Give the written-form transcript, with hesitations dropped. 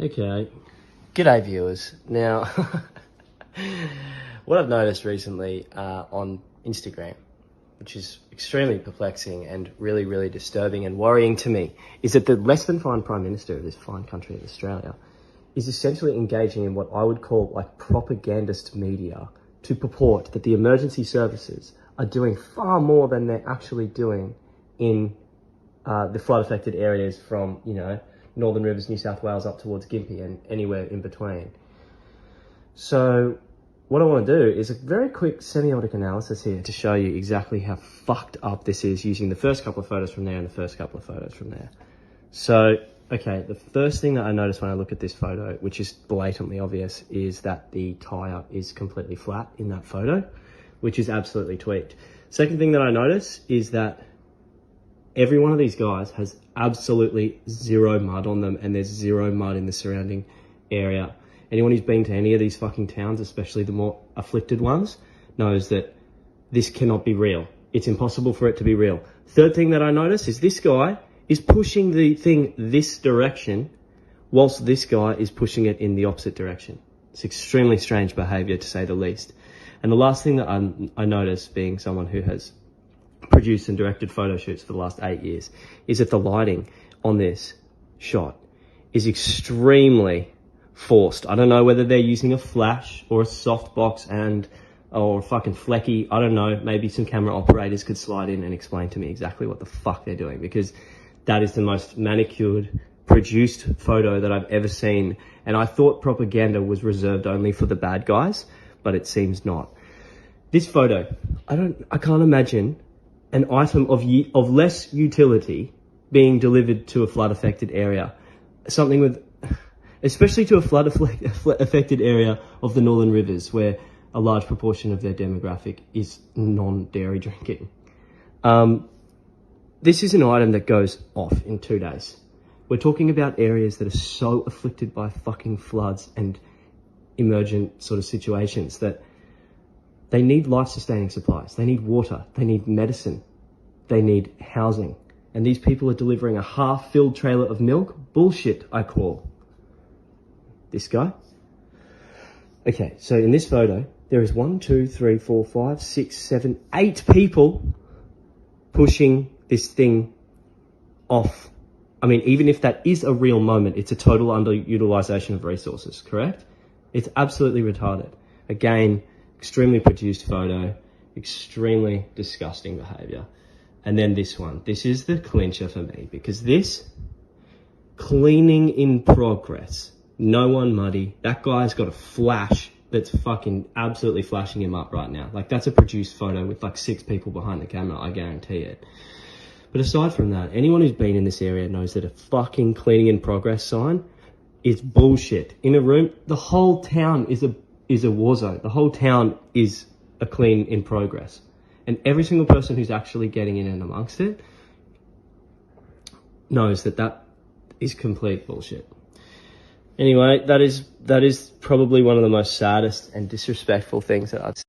Okay. G'day viewers. Now, what I've noticed recently on Instagram, which is extremely perplexing and really, really disturbing and worrying to me, is that the less than fine Prime Minister of this fine country of Australia is essentially engaging in what I would call like propagandist media to purport that the emergency services are doing far more than they're actually doing in the flood affected areas from, Northern Rivers, New South Wales up towards Gympie and anywhere in between. So what I want to do is a very quick semiotic analysis here to show you exactly how fucked up this is using the first couple of photos from there and the first couple of photos from there. So, okay, the first thing that I notice when I look at this photo, which is blatantly obvious, is that the tyre is completely flat in that photo, which is absolutely tweaked. Second thing that I notice is that every one of these guys has absolutely zero mud on them, and there's zero mud in the surrounding area. Anyone who's been to any of these fucking towns, especially the more afflicted ones, knows that this cannot be real. It's impossible for it to be real. Third thing that I notice is this guy is pushing the thing this direction, whilst this guy is pushing it in the opposite direction. It's extremely strange behaviour, to say the least. And the last thing that I notice, being someone who has produced and directed photo shoots for the last 8 years, is that the lighting on this shot is extremely forced. I don't know whether they're using a flash or a softbox or a fucking flecky. I don't know. Maybe some camera operators could slide in and explain to me exactly what the fuck they're doing, because that is the most manicured, produced photo that I've ever seen. And I thought propaganda was reserved only for the bad guys, but it seems not. This photo, I can't imagine an item of less utility being delivered to a flood affected area. Something with, especially to a flood affected area of the Northern Rivers, where a large proportion of their demographic is non-dairy drinking. This is an item that goes off in 2 days. We're talking about areas that are so afflicted by fucking floods and emergent sort of situations that they need life-sustaining supplies. They need water. They need medicine. They need housing. And these people are delivering a half-filled trailer of milk? Bullshit, I call this guy. Okay, so in this photo, there is 1, 2, 3, 4, 5, 6, 7, 8 people pushing this thing off. I mean, even if that is a real moment, it's a total underutilization of resources, correct? It's absolutely retarded. Again, extremely produced photo, extremely disgusting behavior. And then this one. This is the clincher for me, because this, cleaning in progress, no one muddy. That guy's got a flash that's fucking absolutely flashing him up right now. Like, that's a produced photo with like 6 people behind the camera, I guarantee it. But aside from that, anyone who's been in this area knows that a fucking cleaning in progress sign is bullshit. In a room, the whole town is a war zone. The whole town is a clean in progress. And every single person who's actually getting in and amongst it knows that that is complete bullshit. Anyway, that is probably one of the most saddest and disrespectful things that I've seen.